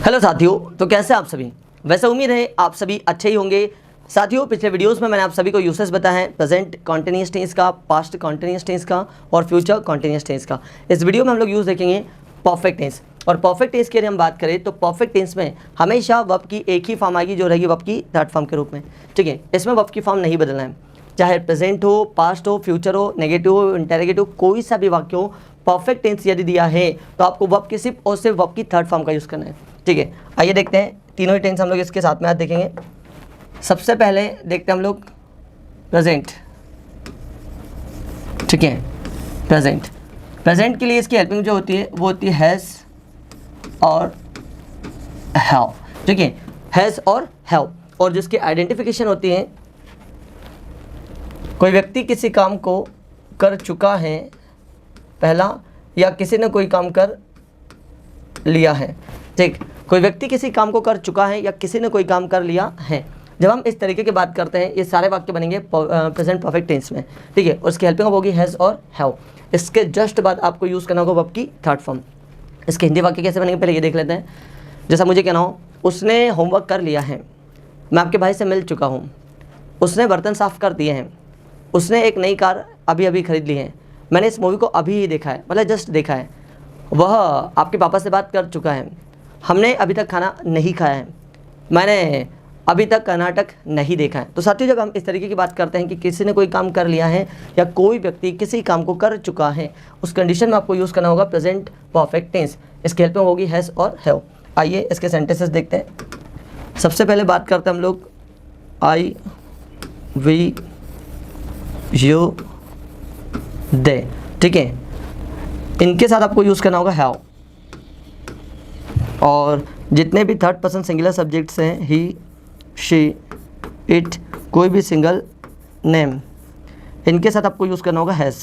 Hello साथियों, तो कैसे आप सभी। वैसे उम्मीद है आप सभी अच्छे ही होंगे। साथियों, पिछले वीडियोस में मैंने आप सभी को यूसेस बताया है प्रेजेंट कॉन्टिन्यूअस टेंस का, पास्ट कॉन्टिन्यूअस टेंस का और फ्यूचर कॉन्टिन्यूअस टेंस का। इस वीडियो में हम लोग यूज़ देखेंगे परफेक्ट टेंस। और परफेक्ट टेंस की यदि हम बात करें तो परफेक्ट टेंस में हमेशा वर्ब की एक ही फॉर्म आएगी, जो रहेगी वर्ब की थर्ड फॉर्म के रूप में। ठीक है, इसमें वर्ब की फॉर्म नहीं बदलना है, चाहे प्रेजेंट हो, पास्ट हो, फ्यूचर हो, नेगेटिव हो, इंटेरोगेटिव हो, कोई सा भी वाक्य हो, परफेक्ट टेंस यदि दिया है तो आपको वर्ब की सिर्फ और सिर्फ वर्ब की थर्ड फॉर्म का यूज़ करना है। ठीक है, आइए देखते हैं तीनों ही टेंस हम लोग इसके साथ में आज देखेंगे। सबसे पहले देखते हैं हम लोग प्रेजेंट। ठीक है, प्रेजेंट के लिए इसकी हेल्पिंग जो होती है वो होती है हैज़ और हैव। ठीक है, हैज़ और हैव, और जिसकी आइडेंटिफिकेशन होती है, कोई व्यक्ति किसी काम को कर चुका है पहला, या किसी ने कोई काम कर लिया है। ठीक, कोई व्यक्ति किसी काम को कर चुका है या किसी ने कोई काम कर लिया है। जब हम इस तरीके की बात करते हैं, ये सारे वाक्य बनेंगे प्रेजेंट परफेक्ट टेंस में। ठीक है, उसकी हेल्पिंग होगी हैज़ और हैव। इसके जस्ट बाद आपको यूज़ करना होगा वर्ब की थर्ड फॉर्म। इसके हिंदी वाक्य कैसे बनेंगे पहले ये देख लेते हैं। जैसा मुझे कहना हो, उसने होमवर्क कर लिया है, मैं आपके भाई से मिल चुका हूँ, उसने बर्तन साफ़ कर दिए हैं, उसने एक नई कार अभी अभी खरीद ली है, मैंने इस मूवी को अभी ही देखा है, मतलब जस्ट देखा है, वह आपके पापा से बात कर चुका है, हमने अभी तक खाना नहीं खाया है, मैंने अभी तक कर्नाटक नहीं देखा है। तो साथियों, जब हम इस तरीके की बात करते हैं कि किसी ने कोई काम कर लिया है या कोई व्यक्ति किसी काम को कर चुका है, उस कंडीशन में आपको यूज़ करना होगा प्रेजेंट परफेक्ट टेंस। इसकी हेल्प में होगी हैज़ और हैव। आइए इसके सेंटेंसेस देखते हैं। सबसे पहले बात करते हैं हम लोग आई, वी, यू, दे। ठीक है, इनके साथ आपको यूज़ करना होगा हैव। और जितने भी थर्ड पर्सन सिंगुलर सब्जेक्ट्स हैं, ही, शी, इट, कोई भी सिंगल नेम, इनके साथ आपको यूज़ करना होगा हैज़।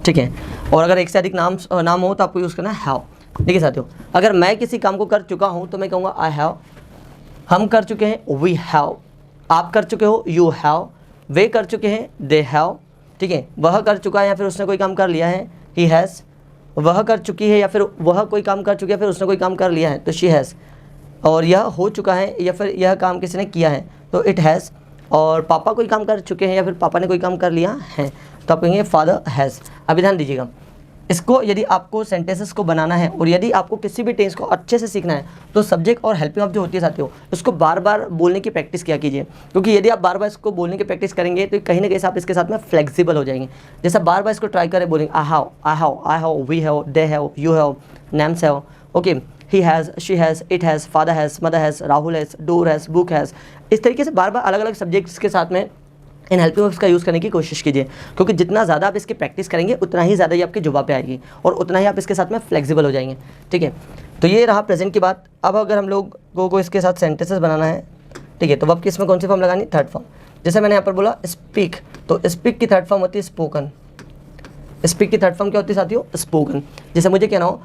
ठीक है, और अगर एक से अधिक नाम हो तो आपको यूज़ करना है हैव। ठीक है साथियों, अगर मैं किसी काम को कर चुका हूँ तो मैं कहूँगा आई हैव, हम कर चुके हैं वी हैव, आप कर चुके हो यू हैव, वे कर चुके हैं दे हैव। ठीक है, वह कर चुका है या फिर उसने कोई काम कर लिया है, ही हैज़, वह कर चुकी है या फिर वह कोई काम कर चुकी है, फिर उसने कोई काम कर लिया है तो शी हैज़, और यह हो चुका है या फिर यह काम किसी ने किया है तो इट हैज़, और पापा कोई काम कर चुके हैं या फिर पापा ने कोई काम कर लिया है तो आप कहेंगे फादर हैज़। अभी ध्यान दीजिएगा, इसको यदि आपको सेंटेंसेस को बनाना है और यदि आपको किसी भी टेंस को अच्छे से सीखना है तो सब्जेक्ट और हेल्पिंग ऑफ जो होती है साथियों, उसको बार बार बोलने की प्रैक्टिस किया कीजिए। क्योंकि यदि आप बार बार इसको बोलने की प्रैक्टिस करेंगे तो कहीं ना कहीं आप इसके साथ में फ्लेक्सिबल हो जाएंगे। जैसा बार बार इसको ट्राई करें, बोलेंगे I have, I have, I have, we have, they have, you have, names have, okay, he has, she has, it has, father has, mother has, Rahul has, door has, book has. इस तरीके से बार बार अलग अलग subjects के साथ में in helping verbs का use करने की कोशिश कीजिए। क्योंकि जितना ज़्यादा आप इसकी प्रैक्टिस करेंगे उतना ही ज़्यादा ये आपकी जुबान पे आएगी और उतना ही आप इसके साथ में फ्लेक्सिबल हो जाएंगे। ठीक है, तो ये रहा प्रेजेंट की बात। अब अगर हम लोग को इसके साथ सेंटेंसेस बनाना है, ठीक है, तो वर्ब की इसमें कौन सी फॉर्म लगानी, थर्ड फॉर्म। जैसे मैंने यहाँ पर बोला स्पीक, तो स्पीक की थर्ड फॉर्म होती है स्पोकन। स्पीक की थर्ड फॉर्म क्या होती है साथियों, स्पोकन। जैसे मुझे कहना हो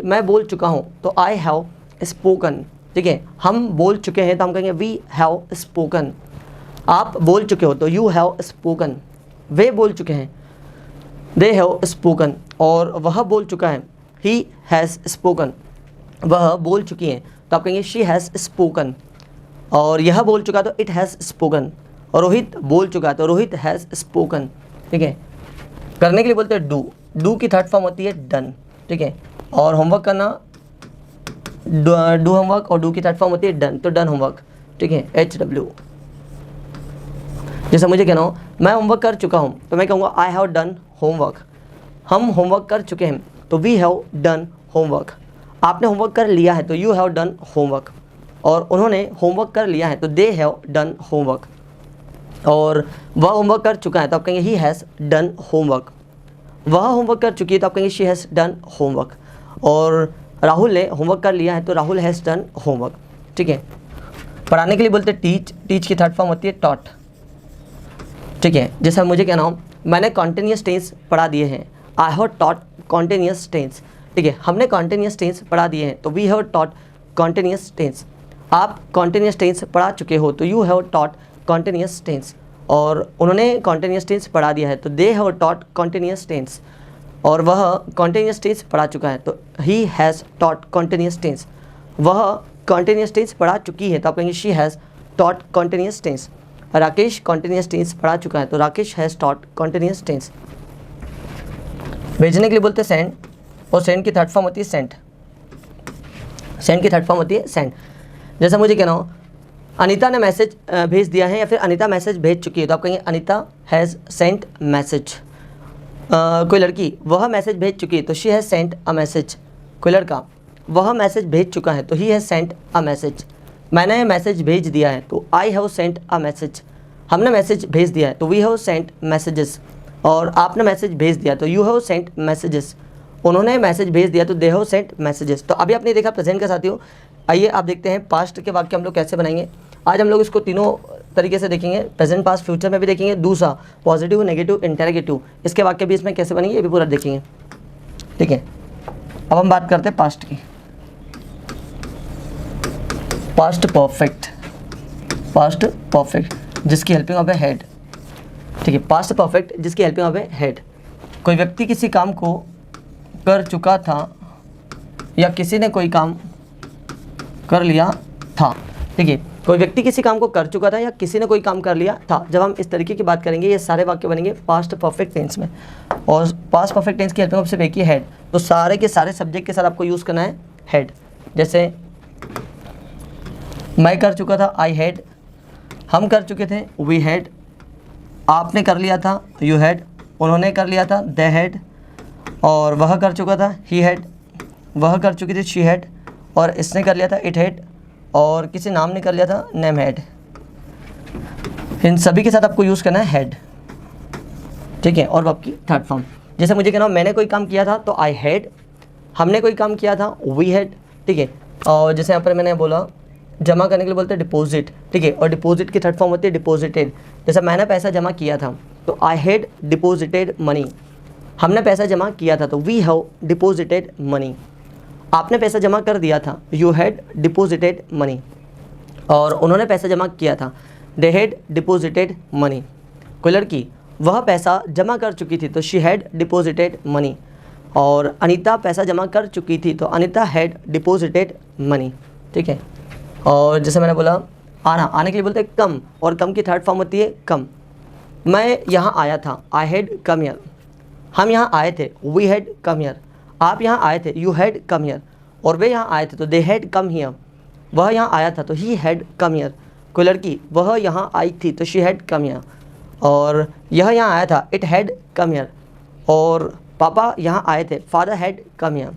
मैं बोल चुका हूँ तो आई हैव स्पोकन। ठीक है, हम बोल चुके हैं तो हम कहेंगे वी हैव स्पोकन। आप बोल चुके हो तो यू हैव स्पोकन। वे बोल चुके हैं, दे हैव स्पोकन। और वह बोल चुका है, ही हैज़ स्पोकन। वह बोल चुकी हैं तो आप कहेंगे शी हैज़ स्पोकन। और यह बोल चुका तो इट हैज़ स्पोकन। और रोहित बोल चुका है तो रोहित हैज़ स्पोकन। ठीक है, करने के लिए बोलते हैं डू। डू की थर्ड फॉर्म होती है डन। ठीक है, और होमवर्क करना डू होमवर्क, और डू की थर्ड फॉर्म होती है डन, तो डन होमवर्क। ठीक है, HW। जैसे मुझे कहना हो मैं होमवर्क कर चुका हूँ तो मैं कहूँगा आई हैव डन होमवर्क। हम होमवर्क कर चुके हैं तो वी हैव डन होमवर्क। आपने होमवर्क कर लिया है तो यू हैव डन होमवर्क। और उन्होंने होमवर्क कर लिया है तो दे हैव डन होमवर्क। और वह होमवर्क कर चुका है तो आप कहेंगे ही हैज़ डन होमवर्क। वह होमवर्क कर चुकी है तो आप कहेंगे शी हैज़ डन होमवर्क। और राहुल ने होमवर्क कर लिया है तो राहुल हैज़ डन होमवर्क। ठीक है, पढ़ाने के लिए बोलते हैं टीच। टीच की थर्ड फॉर्म होती है टॉट। ठीक है, जैसा मुझे कहना हो मैंने कॉन्टिन्यूअस टेंस पढ़ा दिए हैं, I have taught continuous tense. ठीक है, हमने कॉन्टिन्यूअस टेंस पढ़ा दिए हैं तो we have taught continuous tense. आप कॉन्टिन्यूअस टेंस पढ़ा चुके हो तो you have taught continuous tense. और उन्होंने कॉन्टिन्यूअस टेंस पढ़ा दिया है तो they have taught continuous tense. और वह कॉन्टिन्यूस टेंस पढ़ा चुका है, तो he has taught continuous tense. वह कॉन्टिन्यूस टेंस पढ़ा चुकी है तो आप कहेंगे she has taught continuous tense. Rakesh continuous tense पढ़ा चुका है तो Rakesh has taught continuous tense. भेजने के लिए बोलते हैं सेंड, और सेंड की थर्ड फॉर्म होती है सेंट। सेंड की थर्ड फॉर्म होती है सेंड। जैसा मुझे कहना हो अनीता ने मैसेज भेज दिया है या फिर अनीता मैसेज भेज चुकी है तो आप कहेंगे अनीता हैज़ सेंट मैसेज। कोई लड़की वह मैसेज भेज चुकी है तो she has sent a message. कोई लड़का वह मैसेज भेज चुका है तो he has sent a message. मैंने मैसेज भेज दिया है तो I have sent a message. हमने मैसेज भेज दिया है तो वी हैव सेंट मैसेजेस। और आपने मैसेज भेज दिया तो यू हैव सेंट मैसेजेस। उन्होंने मैसेज भेज दिया तो दे हैव सेंट मैसेजेस। तो अभी आपने देखा प्रेजेंट का साथियों। आइए आप देखते हैं पास्ट के वाक्य हम लोग कैसे बनाएंगे। आज हम लोग इसको तीनों तरीके से देखेंगे, प्रेजेंट पास्ट फ्यूचर में भी देखेंगे। दूसरा पॉजिटिव नेगेटिव इंटेरोगेटिव, इसके वाक्य भी इसमें कैसे बनेंगे ये भी पूरा देखेंगे। ठीक है, अब हम बात करते हैं पास्ट की। पास्ट परफेक्ट, पास्ट परफेक्ट जिसकी हेल्पिंग ऑफ ए हेड। ठीक है, पास्ट परफेक्ट जिसकी हेल्पिंग ऑफ ए हेड। कोई व्यक्ति किसी काम को कर चुका था या किसी ने कोई काम कर लिया था। ठीक है, कोई व्यक्ति किसी काम को कर चुका था या किसी ने कोई काम कर लिया था। जब हम इस तरीके की बात करेंगे ये सारे वाक्य बनेंगे पास्ट परफेक्ट टेंस में। और पास्ट परफेक्ट टेंस की हेल्पिंग ऑफ सिर्फ एक ही हेड, तो सारे के सारे सब्जेक्ट के साथ आपको यूज़ करना है हेड। जैसे मैं कर चुका था आई हैड, हम कर चुके थे वी हैड, आपने कर लिया था यू हैड, उन्होंने कर लिया था दे हैड, और वह कर चुका था ही हैड, वह कर चुकी थी शी हैड, और इसने कर लिया था इट हैड, और किसी नाम ने कर लिया था नेम हैड। इन सभी के साथ आपको यूज़ करना है हेड। ठीक है, और वर्ब की थर्ड फॉर्म। जैसे मुझे कहना मैंने कोई काम किया था तो आई हैड, हमने कोई काम किया था वी हैड। ठीक है, और जैसे यहाँ पर मैंने बोला जमा करने के लिए बोलते हैं डिपॉजिट। ठीक है, और डिपॉजिट की थर्ड फॉर्म होती है डिपॉजिटेड। जैसे मैंने पैसा जमा किया था तो आई हैड डिपॉजिटेड मनी। हमने पैसा जमा किया था तो वी हैव डिपॉजिटेड मनी। आपने पैसा जमा कर दिया था यू हैड डिपॉजिटेड मनी, और उन्होंने पैसा जमा किया था दे हैड डिपॉजिटेड मनी। कोई लड़की वह पैसा जमा कर चुकी थी तो शी हैड डिपॉजिटेड मनी, और अनीता पैसा जमा कर चुकी थी तो अनीता हैड डिपॉजिटेड मनी। ठीक है, और जैसे मैंने बोला आना, आने के लिए बोलते हैं कम, और कम की थर्ड फॉर्म होती है कम। मैं यहाँ आया था आई हैड कम हियर, हम यहाँ आए थे वी हैड कम हियर, आप यहाँ आए थे यू हैड कम हियर, और वे यहाँ आए थे तो दे हैड कम हियर, वह यहाँ आया था तो ही हैड कम हियर। कोई लड़की वह यहाँ आई थी तो शी हैड कम हियर, और यह यहाँ आया था इट हैड कम हियर, और पापा यहाँ आए थे फादर हैड कम हियर।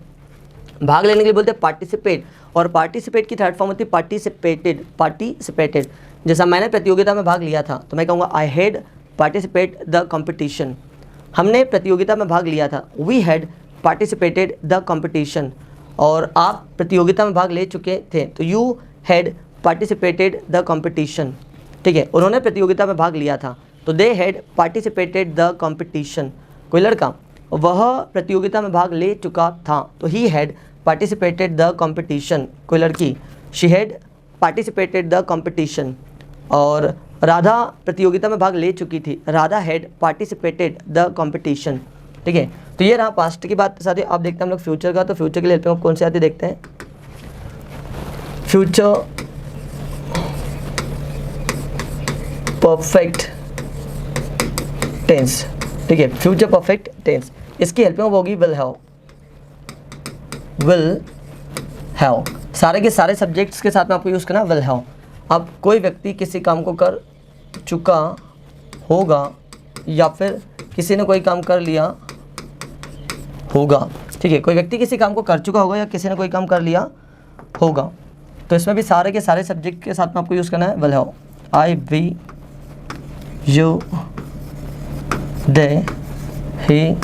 भाग लेने के लिए बोलते हैं पार्टिसिपेट, और पार्टिसिपेट की थर्ड फॉर्म होती है पार्टिसिपेटेड। पार्टिसिपेटेड, जैसा मैंने प्रतियोगिता में भाग लिया था तो मैं कहूँगा I had participate the competition. हमने प्रतियोगिता में भाग लिया था we had participated the competition, और आप प्रतियोगिता में भाग ले चुके थे तो you had participated the competition. ठीक है, उन्होंने प्रतियोगिता में भाग लिया था तो they had participated the competition. कोई लड़का वह प्रतियोगिता में भाग ले चुका था तो he had participated the competition. कोई लड़की she had participated the competition, और राधा प्रतियोगिता में भाग ले चुकी थी Radha had participated the competition. ठीक है, तो ये रहा पास्ट की बात। साथ ही आप देखते हैं हम लोग फ्यूचर का, तो फ्यूचर के लिए हेल्पिंग ऑफ कौन से आती है देखते हैं। Future perfect tense. ठीक है, फ्यूचर परफेक्ट टेंस, इसकी हेल्पिंग ऑफ होगी विल हैव। विल हैव सारे के सारे सब्जेक्ट्स के साथ में आपको यूज़ करना विल हैव। अब कोई व्यक्ति किसी काम को कर चुका होगा या फिर किसी ने कोई काम कर लिया होगा। ठीक है, कोई व्यक्ति किसी काम को कर चुका होगा या किसी ने कोई काम कर लिया होगा, तो इसमें भी सारे के सारे सब्जेक्ट के साथ में आपको यूज़ करना है will have. I, we, you, they, he,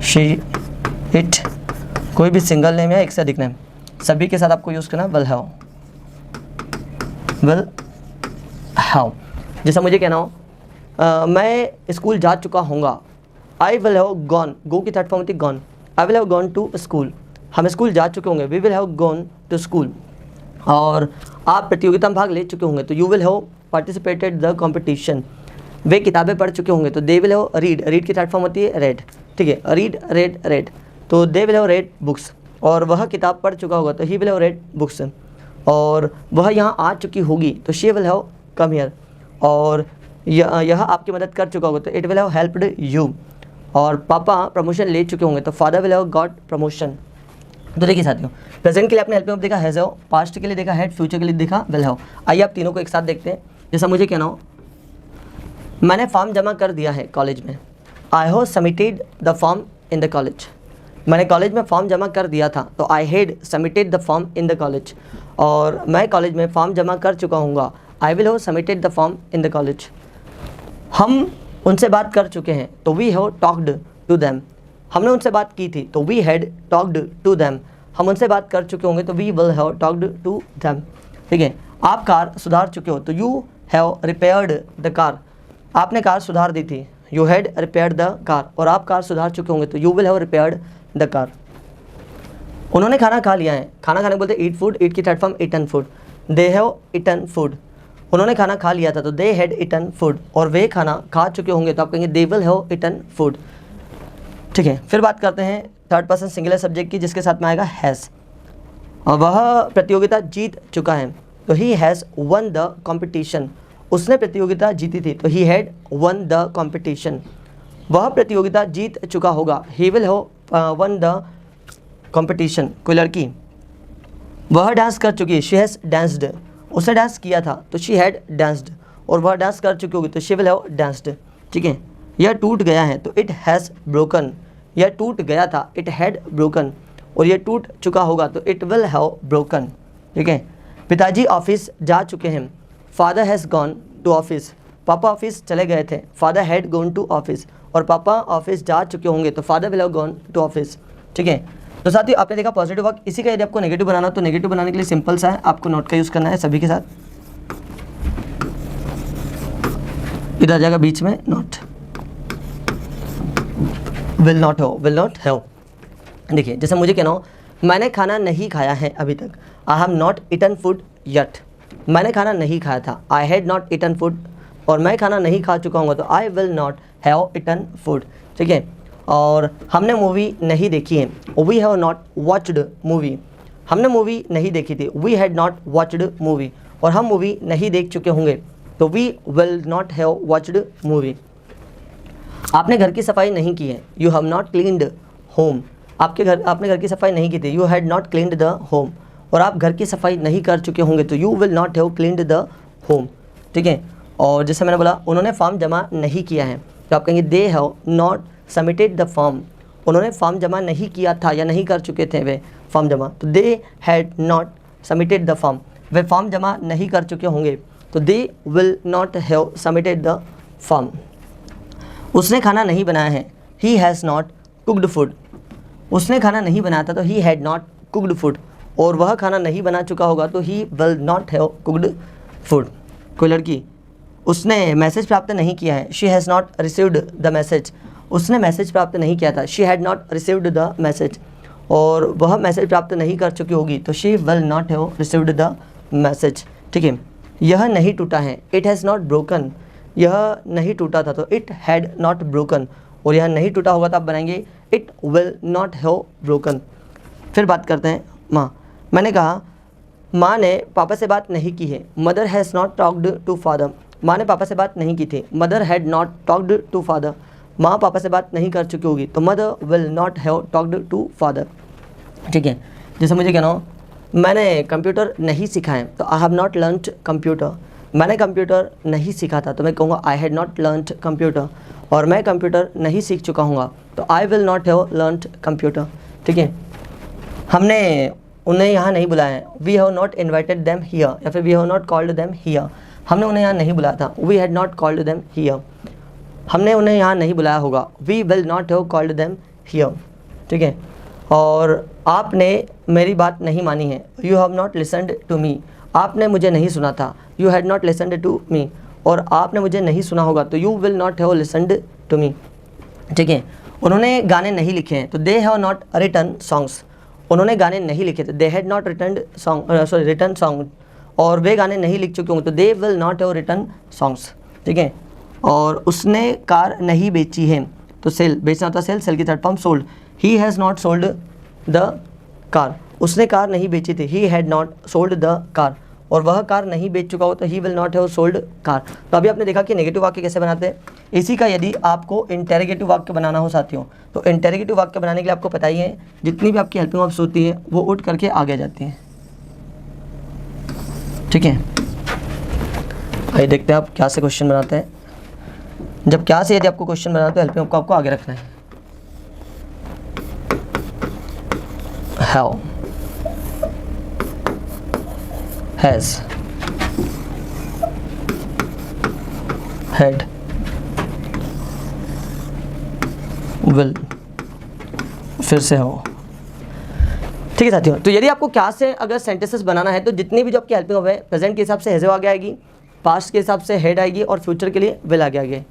she, it, कोई भी सिंगल नेम या एक से अधिक नेम, सभी के साथ आपको यूज़ करना है विल हैव। विल हैव, जैसा मुझे कहना हो मैं स्कूल जा चुका होऊंगा, I will have gone. Go की थर्ड फॉर्म होती है gone. I will have gone to school, हम स्कूल जा चुके होंगे we will have gone to school. और आप प्रतियोगिता में भाग ले चुके होंगे तो you will have participated the competition. वे किताबें पढ़ चुके होंगे तो they will have read. Read की थर्ड फॉर्म होती है रेड। ठीक है, रीड रेड रेड, तो they will have read books, और वह किताब पढ़ चुका होगा तो he will have read books, और वह यहाँ आ चुकी होगी तो she will have come here, और यह आपकी मदद कर चुका होगा तो it will have helped you, और पापा प्रमोशन ले चुके होंगे तो father will have got promotion. तो देखिए साथियों, प्रेजेंट के लिए आपने हेल्पिंग वर्ब देखा हैज़ हैव, पास्ट के लिए देखा हैड, फ्यूचर के लिए देखा विल हैव। आइए आप तीनों को एक साथ देखते हैं। जैसा मुझे कहना हो, मैंने फॉर्म जमा कर दिया है कॉलेज में, I have submitted the form in the college, मैंने कॉलेज में फॉर्म जमा कर दिया था तो I had submitted the form in the college, और मैं कॉलेज में फॉर्म जमा कर चुका हूँगा, I will have submitted the form in the college. हम उनसे बात कर चुके हैं तो we have talked to them, हमने उनसे बात की थी तो we had talked to them, हम उनसे बात कर चुके होंगे तो we will have talked to them. ठीक है, आप कार सुधार चुके हो तो you have repaired the car, आपने कार सुधार दी थी, you had repaired the car, और आप कार सुधार चुके होंगे तो you will have repaired the car. उन्होंने खाना खा लिया है, खाना खाने को बोलते ईट फूड, ईट की third form eaten food, they have eaten food, उन्होंने खाना खा लिया था तो दे हैड ईटन फूड, और वे खाना खा चुके होंगे तो आप कहेंगे they will have eaten food. ठीक है, फिर बात करते हैं थर्ड पर्सन सिंगुलर सब्जेक्ट की, जिसके साथ में आएगा हैज़, और वह प्रतियोगिता जीत चुका है तो he has one the competition, उसने प्रतियोगिता जीती थी तो he had one the competition. वह प्रतियोगिता जीत चुका होगा, he will have one the competition. कोई लड़की, वह डांस कर चुकी है, शी हैज़ डांस्ड, उसने डांस किया था तो शी हैड डांस्ड, और वह डांस कर चुकी होगी तो शी विल हैव डांस्ड। ठीक है, यह टूट गया है तो इट हैज़ ब्रोकन, यह टूट गया था इट हैड ब्रोकन, और यह टूट चुका होगा तो इट विल हैव ब्रोकन। ठीक है, पिताजी ऑफिस जा चुके हैं, father has gone to office, पापा ऑफिस चले गए थे, father had gone to office, और पापा ऑफिस जा चुके होंगे तो father will have gone to office. ठीक है, तो साथियों आपने देखा पॉजिटिव वर्क। इसी का यदि आपको नेगेटिव बनाना तो नेगेटिव बनाने के लिए सिंपल सा है, आपको नोट का यूज़ करना है सभी के साथ, इधर आ जाएगा बीच में नोट, विल नॉट हो, विल नॉट हैव। देखिए जैसे मुझे कहना हो, मैंने खाना नहीं खाया है अभी तक, I have not eaten food yet, मैंने खाना नहीं खाया था, I had not eaten food, और मैं खाना नहीं खा चुका हूँ तो I will not have eaten food. ठीक है, और हमने मूवी नहीं देखी है, we have not watched movie, हमने मूवी नहीं देखी थी, we had not watched movie, और हम मूवी नहीं देख चुके होंगे तो we will not have watched movie. आपने घर की सफाई नहीं की है, you have not cleaned home, आपने घर की सफाई नहीं की थी, you had not cleaned the home, और आप घर की सफाई नहीं कर चुके होंगे तो you will not have cleaned the home. ठीक है, और जैसे मैंने बोला उन्होंने फॉर्म जमा नहीं किया है तो आप कहेंगे दे have not submitted the form, उन्होंने फॉर्म जमा नहीं किया था या नहीं कर चुके थे वे फॉर्म जमा, तो they had not submitted the form, way form जमा नहीं कर चुके होंगे तो they will not have submitted the form. उसने खाना नहीं बनाया है, he has not cooked food, उसने खाना नहीं बनाया था तो he had not cooked food, और वह खाना नहीं बना चुका होगा तो he will not have cooked food. कोई लड़की, उसने मैसेज प्राप्त नहीं किया है, she has not received the message, उसने मैसेज प्राप्त नहीं किया था, she had not received the message, और वह मैसेज प्राप्त नहीं कर चुकी होगी तो she will not have received the message. ठीक है, यह नहीं टूटा है, इट हैज़ नॉट ब्रोकन, यह नहीं टूटा था तो इट हैड नॉट ब्रोकन, और यह नहीं टूटा होगा तो आप बनाएंगे it will not have broken. फिर बात करते हैं माँ, मैंने कहा माँ ने पापा से बात नहीं की है, mother has not talked to father, माँ ने पापा से बात नहीं की थी, mother had not talked to father, माँ पापा से बात नहीं कर चुकी होगी तो mother will not have talked to father. ठीक है, जैसे मुझे कहना हो, मैंने कंप्यूटर नहीं सीखा है तो I have not learned computer, मैंने कंप्यूटर नहीं सीखा था तो मैं कहूँगा I had not learned computer, और मैं कंप्यूटर नहीं सीख चुका हूँगा तो I will not have learned computer. ठीक है, हमने उन्हें यहाँ नहीं बुलाया है, we have not invited them here, या फिर we have not called them here, हमने उन्हें यहाँ नहीं बुलाया था, we had not called them here, हमने उन्हें यहाँ नहीं बुलाया होगा, we will not have called them here. ठीक है, और आपने मेरी बात नहीं मानी है, you have not listened to me, आपने मुझे नहीं सुना था, you had not listened to me, और आपने मुझे नहीं सुना होगा तो you will not have listened to me. ठीक है, उन्होंने गाने नहीं लिखे हैं तो they have not written songs, उन्होंने गाने नहीं लिखे थे, they had not written song, और वे गाने नहीं लिख चुके होंगे तो they will not have written songs. ठीक है, और उसने कार नहीं बेची है, तो सेल बेचना होता है सेल, सेल की third form sold. He has not sold the car, उसने कार नहीं बेची थी, he had not sold the car, और वह कार नहीं बेच चुका हो तो he will not have sold car. तो अभी आपने देखा कि नेगेटिव वाक्य कैसे बनाते हैं। इसी का यदि आपको इंटेरोगेटिव वाक्य बनाना हो साथियों, तो इंटेरोगेटिव वाक्य बनाने के लिए आपको पता ही है जितनी भी आपकी हेल्पिंग वर्ब्स होती है वो उठ करके आगे जाती हैं, ठीक है। आइए देखते हैं आप क्या से क्वेश्चन बनाते हैं। जब क्या से यदि आपको क्वेश्चन बनाना तो हेल्पिंग वर्ब को आपको आगे रखना है। हाउ, हैज़, had, will, फिर से हो, ठीक है साथियों। तो यदि आपको क्या से अगर सेंटेंसेस बनाना है तो जितनी भी जो आपकी हेल्पिंग वर्ब है, प्रेजेंट के हिसाब से हैज़ आगे आएगी, पास्ट के हिसाब से हेड आएगी, और फ्यूचर के लिए विल आगे।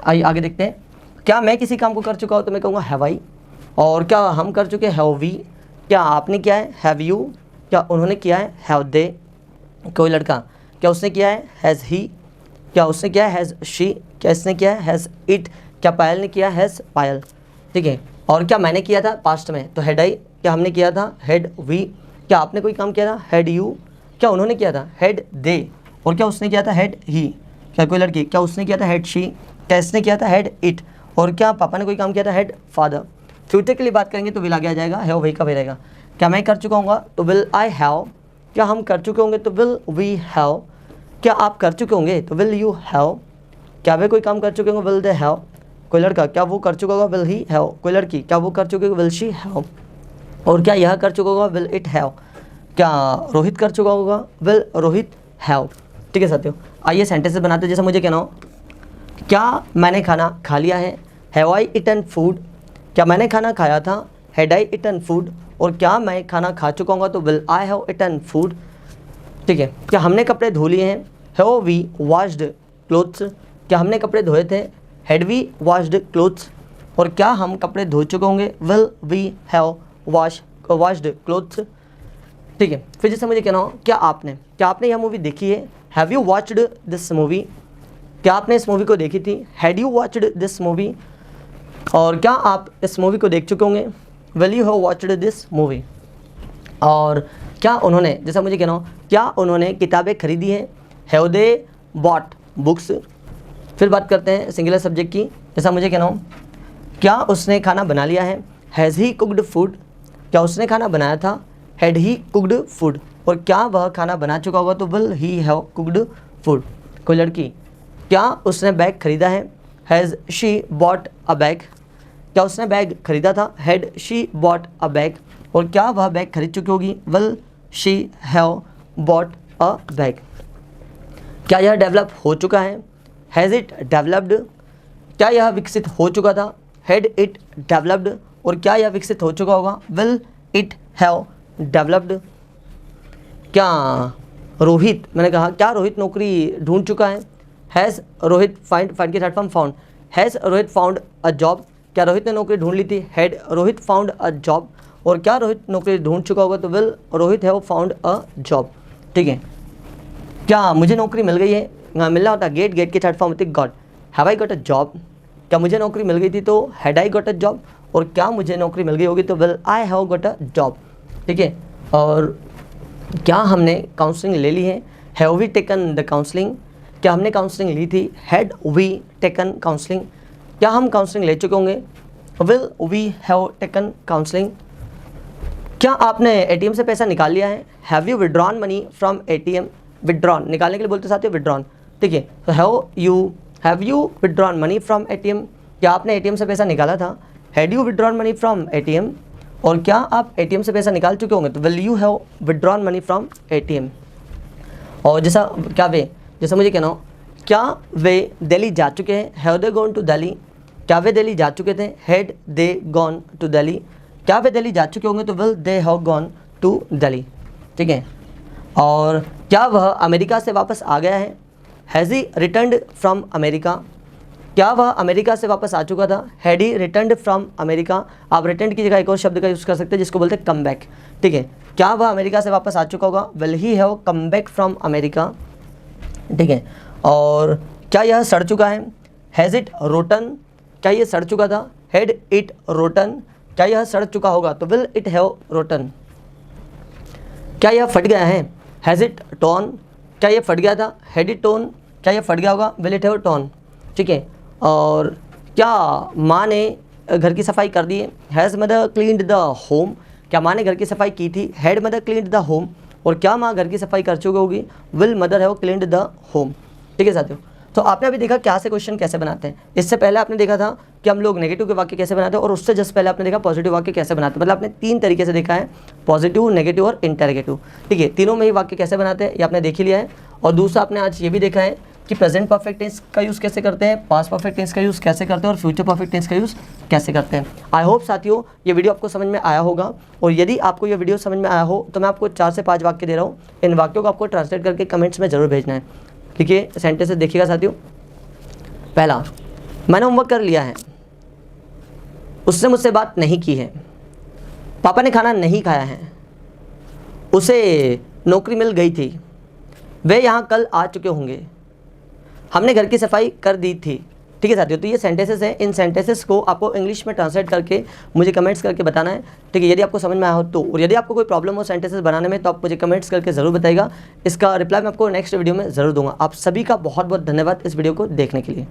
आइए आगे देखते हैं। क्या मैं किसी काम को कर चुका हूँ तो मैं कहूँगा हैव आई, और क्या हम कर चुके हैव वी, क्या आपने किया है हैव यू, क्या उन्होंने किया है हैव दे, कोई लड़का क्या उसने किया है हैज़ ही, क्या उसने किया है हैज़ शी, क्या इसने किया है हैज़ इट, क्या पायल ने किया हैज़ पायल, ठीक है। और क्या मैंने किया था पास्ट में तो हैड आई, क्या हमने किया था हैड वी, क्या आपने कोई काम किया था हैड यू, क्या उन्होंने किया था हैड दे, और क्या उसने किया था हैड ही, क्या कोई लड़की क्या उसने किया था हैड शी, क्या इसने किया था हैड इट, और क्या पापा ने कोई काम किया था हैड फादर। फ्यूचर के लिए बात करेंगे तो विल आगे आ जाएगा, हैव वही का वही रहेगा। क्या मैं कर चुका हूँ तो विल आई हैव, क्या हम कर चुके होंगे तो विल वी हैव, क्या आप कर चुके होंगे तो विल यू हैव, क्या वे कोई काम कर चुके होंगे विल दे हैव, कोई लड़का क्या वो कर चुका होगा विल ही हैव, कोई लड़की क्या वो कर चुके होगा विल शी हैव, और क्या यह कर चुका होगा विल इट हैव, क्या रोहित कर चुका होगा विल रोहित हैव, ठीक है साथियों। आइए सेंटेंसेस बनाते हैं। जैसे मुझे कहना हो क्या मैंने खाना खा लिया है, हैव आई इटन फूड, क्या मैंने खाना खाया था हैड आई इटन फूड, और क्या मैं खाना खा चुका हूँ तो will I have eaten food, ठीक है। क्या हमने कपड़े धो लिए हैं, हैव वी वॉश्ड क्लोथ्स, क्या हमने कपड़े धोए थे हैड वी वॉश्ड क्लोथ्स, और क्या हम कपड़े धो चुके होंगे will we have washed clothes, ठीक है। फिर जैसे मुझे कहना हो क्या आपने यह मूवी देखी है, have you watched this movie, क्या आपने इस मूवी को देखी थी had you watched this movie, और क्या आप इस मूवी को देख चुके होंगे will you have watched this movie, और क्या उन्होंने, जैसा मुझे कहना हो क्या उन्होंने किताबें खरीदी हैं, हैव दे बॉट बुक्स। फिर बात करते हैं सिंगुलर सब्जेक्ट की। जैसा मुझे कहना हो क्या उसने खाना बना लिया है, हैज़ ही कुकड फूड, क्या उसने खाना बनाया था हैड ही कुकड फूड, और क्या वह खाना बना चुका होगा तो will he have cooked food. कोई लड़की क्या उसने बैग खरीदा है, has she bought a bag, क्या उसने बैग खरीदा था had she bought a bag, और क्या वह बैग खरीद चुकी होगी will she have bought a bag. क्या यह डेवलप हो चुका है, हैज़ इट डेवलप्ड, क्या यह विकसित हो चुका था हैड इट डेवलप्ड, और क्या यह विकसित हो चुका होगा विल इट हैव डेवलप्ड। क्या रोहित, मैंने कहा क्या रोहित नौकरी ढूंढ चुका है, हैज़ रोहित फाइंड की third form found, has Rohit found a job, क्या रोहित ने नौकरी ढूंढ ली थी had Rohit found a job, और क्या रोहित नौकरी ढूंढ चुका होगा तो will Rohit have found a job, ठीक है। क्या मुझे नौकरी मिल गई है, मिलना होता है गेट की थर्ड फॉर्म होती है got, have I got a job, क्या मुझे नौकरी मिल गई थी तो had I got a job, और क्या मुझे नौकरी मिल गई होगी तो will I have got a job, ठीक है। और क्या हमने काउंसलिंग ले ली है, have we taken the counselling, क्या हमने काउंसलिंग ली थी हैड वी टेकन काउंसलिंग, क्या हम काउंसलिंग ले चुके होंगे will we have taken counselling. क्या आपने एटीएम से पैसा निकाल लिया है, have you withdrawn money from ATM, withdrawn निकालने के लिए बोलते साथ विड्रॉन, ठीक है। तो have you withdrawn money from ATM, क्या आपने एटीएम से पैसा निकाला था had you withdrawn money from ATM, और क्या आप एटीएम से पैसा निकाल चुके होंगे तो will you have withdrawn money from ATM. और जैसा क्या वे, जैसा मुझे कहना हो क्या वे दिल्ली जा चुके हैं, have they gone to Delhi, क्या वे दिल्ली जा चुके थे had they gone to Delhi, क्या वे दिल्ली जा चुके होंगे तो will they have gone to Delhi, ठीक है। और क्या वह अमेरिका से वापस आ गया है, has he returned from America, क्या वह अमेरिका से वापस आ चुका था had he returned from America. आप रिटर्न की जगह एक और शब्द का यूज़ कर सकते हैं जिसको बोलते हैं कम बैक, ठीक है। क्या वह अमेरिका से वापस आ चुका होगा will he have come back from America, ठीक है। और क्या यह सड़ चुका है हैज़ इट रोटन, क्या ये सड़ चुका था? हैड इट रोटन, क्या यह सड़ चुका होगा? तो विल इट हैव रोटन। क्या यह फट गया है? हैज़ इट टॉन, क्या यह फट गया था? हैड इट टोन, क्या यह फट गया होगा? Will it have torn. ठीक है, और क्या माँ ने घर की सफाई कर दी है? Has mother cleaned the home, क्या माँ ने घर की सफाई की थी? Had mother cleaned the home. और क्या माँ घर की सफाई कर चुकी होगी? Will mother have cleaned the home. ठीक है साथियों, तो आपने अभी देखा क्या से क्वेश्चन कैसे बनाते हैं। इससे पहले आपने देखा था कि हम लोग नेगेटिव के वाक्य कैसे बनाते हैं, और उससे जस्ट पहले आपने देखा पॉजिटिव वाक्य कैसे बनाते हैं। मतलब आपने 3 तरीके से देखा है, पॉजिटिव, नेगेटिव और इंटरगेटिव। ठीक है, तीनों में ही वाक्य कैसे बनाते हैं ये आपने देख ही लिया है। और दूसरा आपने आज ये भी देखा है कि प्रेजेंट परफेक्ट टेंस का यूज़ कैसे करते हैं, पास्ट परफेक्ट टेंस का यूज़ कैसे करते हैं, और फ्यूचर परफेक्ट टेंस का यूज़ कैसे करते हैं। आई होप साथियों ये वीडियो आपको समझ में आया होगा, और यदि आपको ये वीडियो समझ में आया हो तो मैं आपको 4 से 5 वाक्य दे रहा हूँ। इन वाक्यों को आपको ट्रांसलेट करके कमेंट्स में ज़रूर भेजना है। ठीक है, सेंटेंसेस देखिएगा साथियों। पहला, मैंने होमवर्क कर लिया है, उसने मुझसे बात नहीं की है, पापा ने खाना नहीं खाया है, उसे नौकरी मिल गई थी, वे यहाँ कल आ चुके होंगे, हमने घर की सफाई कर दी थी। ठीक है साथियों, तो ये सेंटेंसेस हैं। इन सेंटेंसेस को आपको इंग्लिश में ट्रांसलेट करके मुझे कमेंट्स करके बताना है। ठीक है, यदि आपको समझ में आया हो तो, और यदि आपको कोई प्रॉब्लम हो सेंटेंसेस बनाने में तो आप मुझे कमेंट्स करके ज़रूर बताइएगा। इसका रिप्लाई मैं आपको नेक्स्ट वीडियो में ज़रूर दूंगा। आप सभी का बहुत बहुत धन्यवाद इस वीडियो को देखने के लिए।